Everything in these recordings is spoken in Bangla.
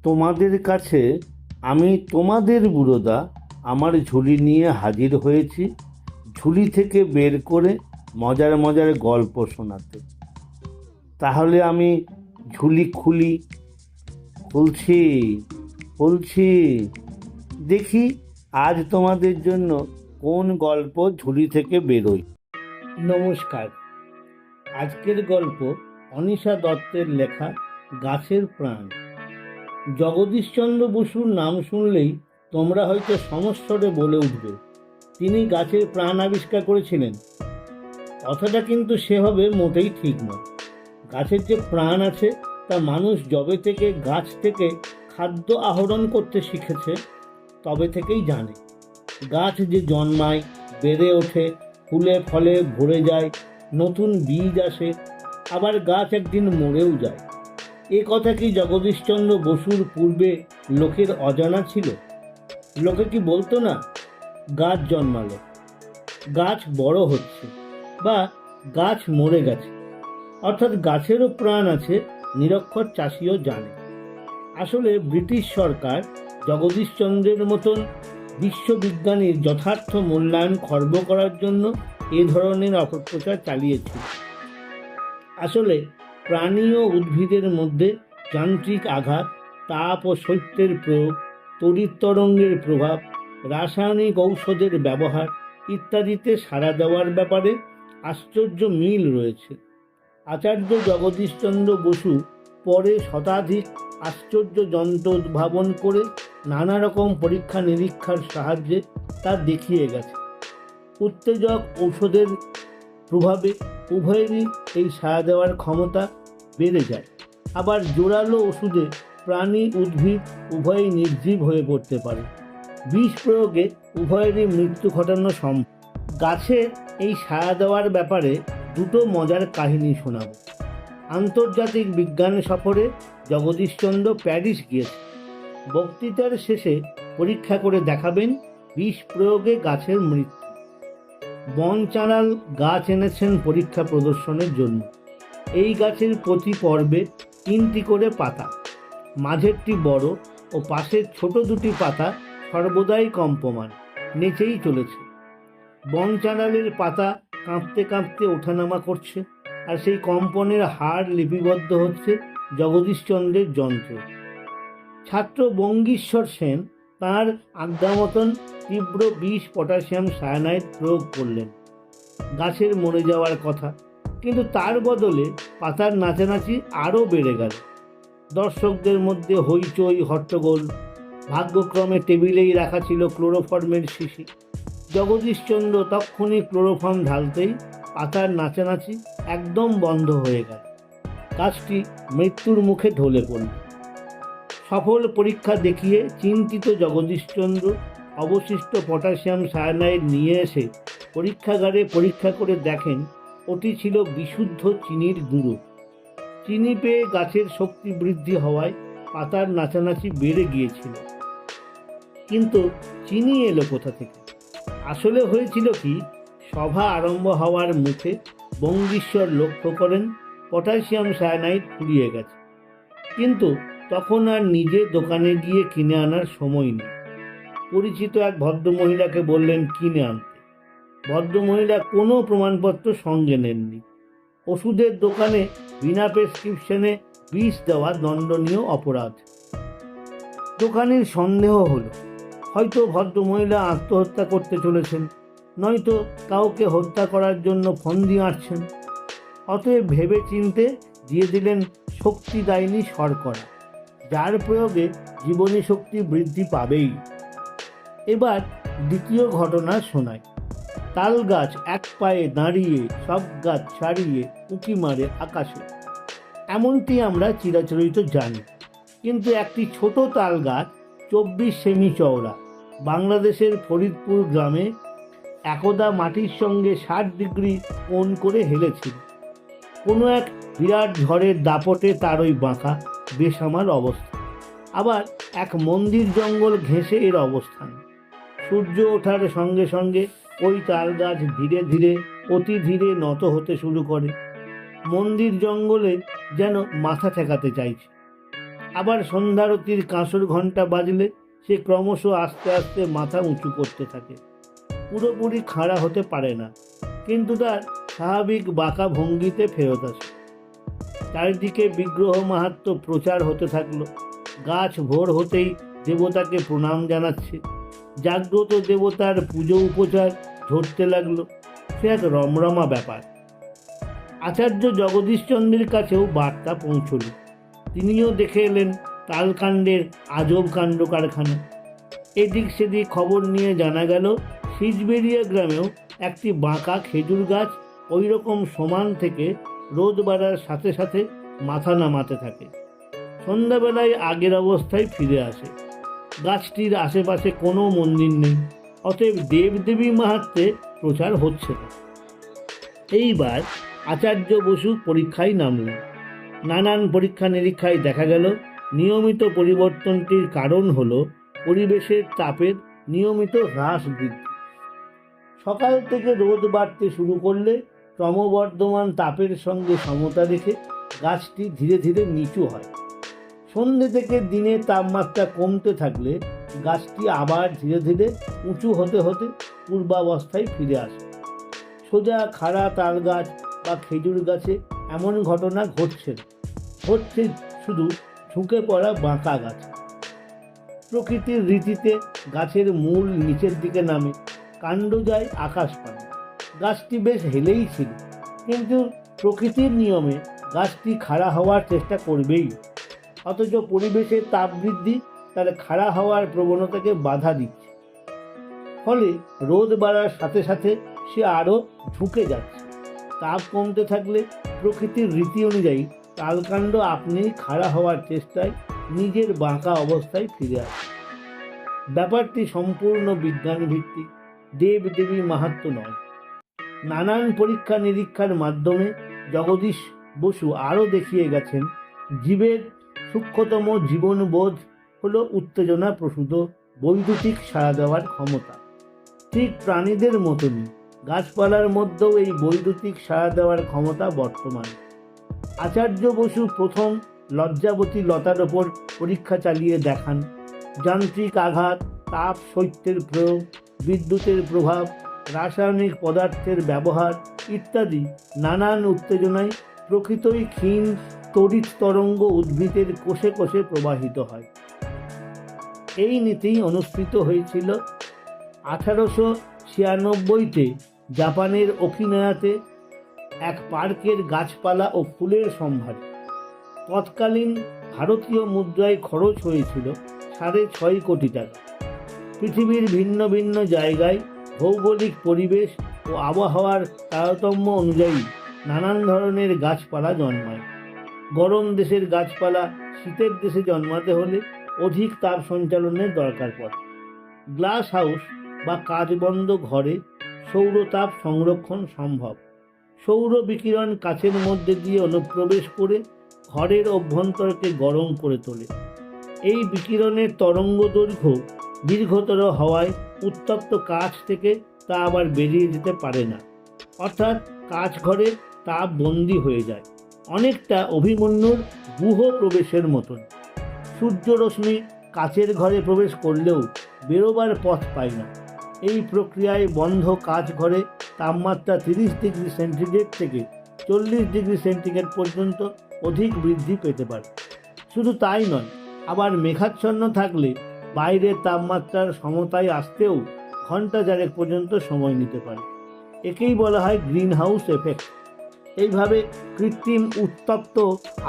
তোমাদের কাছে আমি তোমাদের বুড়োদা আমার ঝুলি নিয়ে হাজির হয়েছি, ঝুলি থেকে বের করে মজার মজার গল্প শোনাতে। তাহলে আমি ঝুলি খুলছি খুলছি, দেখি আজ তোমাদের জন্য কোন গল্প ঝুলি থেকে বেরোয়। নমস্কার। আজকের গল্প অনিশা দত্তের লেখা গাছের প্রাণ। জগদীশচন্দ্র বসুর নাম শুনলেই তোমরা হয়তো সমস্বরে বলে উঠবে, তিনি গাছের প্রাণ আবিষ্কার করেছিলেন। কথাটা কিন্তু সেভাবে মোটেই ঠিক নয়। গাছের যে প্রাণ আছে তা মানুষ যবে থেকে গাছ থেকে খাদ্য আহরণ করতে শিখেছে তবে থেকেই জানে। গাছ যে জন্মায়, বেড়ে ওঠে, ফুলে ফলে ভরে যায়, নতুন বীজ আসে, আবার গাছ একদিন মরেও যায়। এ কথা কি জগদীশচন্দ্র বসুর পূর্বে লোকের অজানা ছিল? লোকে কি বলতো না, গাছ জন্মালো, গাছ বড় হচ্ছে, বা গাছ মরে গেছে? অর্থাৎ গাছেরও প্রাণ আছে, নিরক্ষর চাষিও জানে। আসলে ব্রিটিশ সরকার জগদীশচন্দ্রের মতন বিশ্ববিজ্ঞানীর যথার্থ মূল্যায়ন খর্ব করার জন্য এ ধরনের অপপ্রচার চালিয়েছিল। আসলে প্রাণী ও উদ্ভিদের মধ্যে যান্ত্রিক আঘাত, তাপ ও শৈত্যের প্রয়োগ, তড়িৎ তরঙ্গের প্রভাব, রাসায়নিক ঔষধের ব্যবহার ইত্যাদিতে সাড়া দেওয়ার ব্যাপারে আশ্চর্য মিল রয়েছে। আচার্য জগদীশচন্দ্র বসু পরে শতাধিক আশ্চর্য যন্ত্র উদ্ভাবন করে নানা রকম পরীক্ষা নিরীক্ষার সাহায্যে তা দেখিয়ে গেছে। উত্তেজক ঔষধের প্রভাবে উভয়েরই এই সাড়া দেওয়ার ক্ষমতা বেড়ে যায়। আবার জোরালো ওষুধে প্রাণী উদ্ভিদ উভয়ই নির্জীব হয়ে পড়তে পারে। বিষ প্রয়োগে উভয়েরই মৃত্যু ঘটানো সম্ভব। গাছের এই সাড়া দেওয়ার ব্যাপারে দুটো মজার কাহিনী শোনাব। আন্তর্জাতিক বিজ্ঞান সফরে জগদীশচন্দ্র প্যারিস গিয়েছে। বক্তৃতার শেষে পরীক্ষা করে দেখাবেন বিষ প্রয়োগে গাছের মৃত্যু। বন চাঁড়াল গাছ এনেছেন পরীক্ষা প্রদর্শনের জন্য। এই গাছের প্রতি পর্বে 3টি করে পাতা, মাঝেরটি বড় ও পাশের ছোট দুটি পাতা সর্বদাই কম্পমান, নেচেই চলেছে। বন চাঁড়ালের পাতা কাঁপতে কাঁপতে ওঠানামা করছে, আর সেই কম্পনের হার লিপিবদ্ধ হচ্ছে জগদীশচন্দ্রের যন্ত্রে। ছাত্র বঙ্গীশ্বর সেন তাঁর আজ্ঞা মতন তীব্র বিষ পটাশিয়াম সায়ানাইড প্রয়োগ করলেন। গাছের মরে যাওয়ার কথা, কিন্তু তার বদলে পাতার নাচানাচি আরও বেড়ে গেল। দর্শকদের মধ্যে হইচই হট্টগোল। ভাগ্যক্রমে টেবিলেই রাখা ছিল ক্লোরোফর্মের শিশি। জগদীশচন্দ্র তক্ষুনি ক্লোরোফর্ম ঢালতেই পাতার নাচানাচি একদম বন্ধ হয়ে গেল। গাছটি মৃত্যুর মুখে ঢলে পড়ল। সফল পরীক্ষা দেখিয়ে চিন্তিত জগদীশচন্দ্র অবশিষ্ট পটাশিয়াম সায়ানাইড নিয়ে এসে পরীক্ষাগারে পরীক্ষা করে দেখেন ওটি ছিল বিশুদ্ধ চিনির গুঁড়ো। চিনি পেয়ে গাছের শক্তি বৃদ্ধি হওয়ায় পাতার নাচানাচি বেড়ে গিয়েছিল। কিন্তু চিনি এলো কোথা থেকে? আসলে হয়েছিল কি, সভা আরম্ভ হওয়ার মুখে বঙ্গীশ্বর লক্ষ্য করেন পটাশিয়াম সায়ানাইড ফুরিয়ে গেছে। কিন্তু তখন আর নিজে দোকানে গিয়ে কিনে আনার সময় নেই। পরিচিত এক ভদ্রমহিলাকে বললেন কিনে আনতে। ভদ্রমহিলা কোনো প্রমাণপত্র সঙ্গে নেননি। ওষুধের দোকানে বিনা প্রেসক্রিপশনে বিষ দেওয়া দণ্ডনীয় অপরাধ। দোকানের সন্দেহ হলো, হয়তো ভদ্রমহিলা আত্মহত্যা করতে চলেছেন, নয়তো কাউকে হত্যা করার জন্য ফন্দি আঁটছেন। অতএব ভেবে চিনতে দিয়ে দিলেন শক্তিদায়িনী শর্করা, যার প্রয়োগে জীবনী শক্তি বৃদ্ধি পাবেই। এবার দ্বিতীয় ঘটনা শোনায়। তাল গাছ এক পায়ে দাঁড়িয়ে সব গাছ ছাড়িয়ে উঁকি মারে আকাশে, এমনটি আমরা চিরাচরিত জানি। কিন্তু একটি ছোট তাল গাছ 24 সেমি চওড়া বাংলাদেশের ফরিদপুর গ্রামে একদা মাটির সঙ্গে 60 ডিগ্রি কোণ করে হেলেছিল। কোনো এক বিরাট ঝড়ের দাপটে তার ওই বাঁকা বেসামাল অবস্থা। আবার এক মন্দির জঙ্গল ঘেঁষে এর অবস্থান। সূর্য ওঠার সঙ্গে সঙ্গে ওই তাল গাছ ধীরে ধীরে অতি ধীরে নত হতে শুরু করে, মন্দির জঙ্গলে যেন মাথা ঠেকাতে চাইছে। আবার সন্ধ্যারতির কাঁসর ঘণ্টা বাজলে সে ক্রমশ আস্তে আস্তে মাথা উঁচু করতে থাকে। পুরোপুরি খাড়া হতে পারে না, কিন্তু তার স্বাভাবিক বাঁকা ভঙ্গিতে ফেরত আসে। চারিদিকে বিগ্রহ মাহাত্ম্য প্রচার হতে থাকলো। গাছ ভোর হতেই দেবতাকে প্রণাম জানাচ্ছে। জাগ্রত দেবতার পুজো উপচার ঝরতে লাগলো। সে এক রমরমা ব্যাপার। আচার্য জগদীশচন্দ্রের কাছেও বার্তা পৌঁছল। তিনিও দেখে এলেন তালকাণ্ডের আজব কাণ্ড কারখানা। এদিক সেদিক খবর নিয়ে জানা গেল সিজবেরিয়া গ্রামেও একটি বাঁকা খেজুর গাছ ওই রকম সমান থেকে রোদ বাড়ার সাথে সাথে মাথা নামাতে থাকে। সন্ধ্যাবেলায় আগের অবস্থায় ফিরে আসে। গাছটির আশেপাশে কোনো মন্দির নেই, অতএব দেবদেবী মাহাত্ম্যে প্রচার হচ্ছে না। এইবার আচার্য বসু পরীক্ষায় নামলেন। নানান পরীক্ষা নিরীক্ষায় দেখা গেল নিয়মিত পরিবর্তনটির কারণ হলো পরিবেশের তাপের নিয়মিত হ্রাস বৃদ্ধি। সকাল থেকে রোদ বাড়তে শুরু করলে ক্রমবর্ধমান তাপের সঙ্গে সমতা রেখে গাছটি ধীরে ধীরে নিচু হয়। সন্ধ্যে থেকে দিনের তাপমাত্রা কমতে থাকলে গাছটি আবার ধীরে ধীরে উঁচু হতে হতে পূর্বাবস্থায় ফিরে আসে। সোজা খাড়া তাল গাছ বা খেজুর গাছে এমন ঘটনা ঘটছে না, ঘটছে শুধু ঝুঁকে পড়া বাঁকা গাছ। প্রকৃতির রীতিতে গাছের মূল নিচের দিকে নামে, কাণ্ড যায় আকাশ পানে। গাছটি বেশ হেলেই ছিল, কিন্তু প্রকৃতির নিয়মে গাছটি খাড়া হওয়ার চেষ্টা করবেই। অথচ পরিবেশের তাপ বৃদ্ধি তার খাড়া হওয়ার প্রবণতাকে বাধা দিচ্ছে। ফলে রোদ বাড়ার সাথে সাথে সে আরও ঝুঁকে যাচ্ছে। তাপ কমতে থাকলে প্রকৃতির রীতি অনুযায়ী তালকাণ্ড আপনিই খাড়া হওয়ার চেষ্টায় নিজের বাঁকা অবস্থায় ফিরে আসে। ব্যাপারটি সম্পূর্ণ বিজ্ঞান ভিত্তিক, দেব দেবী মাহাত্ম্য নয়। নানান পরীক্ষা নিরীক্ষার মাধ্যমে জগদীশ বসু আরও দেখিয়ে গেছেন জীবের সূক্ষ্মতম জীবনবোধ হলো উত্তেজনা প্রসূত বৈদ্যুতিক সাড়া দেওয়ার ক্ষমতা। ঠিক প্রাণীদের মতনই গাছপালার মধ্যেও এই বৈদ্যুতিক সাড়া দেওয়ার ক্ষমতা বর্তমান। আচার্য বসু প্রথম লজ্জাবতী লতার ওপর পরীক্ষা চালিয়ে দেখান যান্ত্রিক আঘাত, তাপ শৈত্যের প্রয়োগ, বিদ্যুতের প্রভাব, রাসায়নিক পদার্থের ব্যবহার ইত্যাদি নানান উত্তেজনায় প্রকৃতই ক্ষীণ তড়িৎ তরঙ্গ উদ্ভিদের কোষে কোষে প্রবাহিত হয়। এই নীতিই অনুসৃত হয়েছিল 1896-তে জাপানের ওকিনাওয়াতে এক পার্কের গাছপালা ও ফুলের সম্ভারে। তৎকালীন ভারতীয় মুদ্রায় খরচ হয়েছিল 6.5 কোটি টাকা। পৃথিবীর ভিন্ন ভিন্ন জায়গায় ভৌগোলিক পরিবেশ ও আবহাওয়ার তারতম্য অনুযায়ী নানান ধরনের গাছপালা জন্মায়। গরম দেশের গাছপালা শীতের দেশে জন্মাতে হলে অধিক তাপ সঞ্চালনের দরকার পড়ে। গ্লাস হাউস বা কাচবন্ধ ঘরে সৌরতাপ সংরক্ষণ সম্ভব। সৌর বিকিরণ কাচের মধ্যে দিয়ে অনুপ্রবেশ করে ঘরের অভ্যন্তরকে গরম করে তোলে। এই বিকিরণের তরঙ্গ দৈর্ঘ্য দীর্ঘতর হওয়ায় উত্তপ্ত কাচ থেকে তা আবার বেরিয়ে যেতে পারে না, অর্থাৎ কাচ ঘরে তাপ বন্দী হয়ে যায়, অনেকটা অভিমন্যুর গুহ প্রবেশের মতন। সূর্যরশ্মি কাচের ঘরে প্রবেশ করলেও বেরোবার পথ পায় না। এই প্রক্রিয়ায় বন্ধ কাচ ঘরে তাপমাত্রা 30 ডিগ্রি সেন্টিগ্রেড থেকে 40 ডিগ্রি সেন্টিগ্রেড পর্যন্ত অধিক বৃদ্ধি পেতে পারে। শুধু তাই নয়, আবার মেঘাচ্ছন্ন থাকলে বাইরের তাপমাত্রার সমতায় আসতেও ঘন্টা চারেক পর্যন্ত সময় নিতে পারে। একেই বলা হয় গ্রিন হাউস এফেক্ট। এইভাবে কৃত্রিম উত্তপ্ত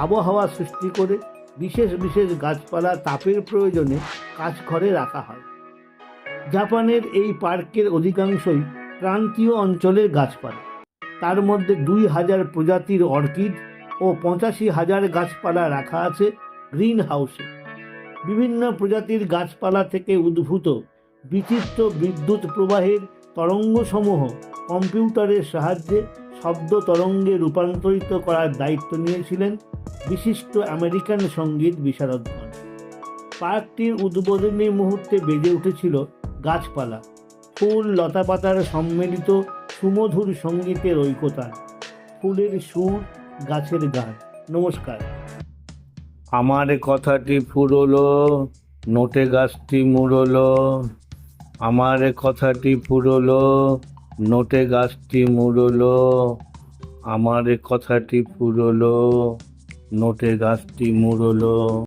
আবহাওয়া সৃষ্টি করে বিশেষ বিশেষ গাছপালা তাপের প্রয়োজনে কাচঘরে রাখা হয়। জাপানের এই পার্কের অধিকাংশই ক্রান্তীয় অঞ্চলের গাছপালা। তার মধ্যে 2000 প্রজাতির অর্কিড ও 85,000 গাছপালা রাখা আছে গ্রিন হাউসে। বিভিন্ন প্রজাতির গাছপালা থেকে উদ্ভূত বিচিত্র বিদ্যুৎ প্রবাহের তরঙ্গসমূহ কম্পিউটারের সাহায্যে শব্দ তরঙ্গে রূপান্তরিত করার দায়িত্ব নিয়েছিলেন বিশিষ্ট আমেরিকান সঙ্গীত বিশারদগণ। পার্কটির উদ্বোধনী মুহূর্তে বেজে উঠেছিল গাছপালা, ফুল, লতাপাতার সম্মিলিত সুমধুর সঙ্গীতের ঐকতান। ফুলের সুর, গাছের গান। নমস্কার। আমার কথাটি ফুরলো, নোটে গাছটি মুড়লো। আমার কথাটি ফুরলো, নোটে গাছটি মুড়লো। আমার কথাটি ফুরলো, নোটে গাছটি মুড়লো।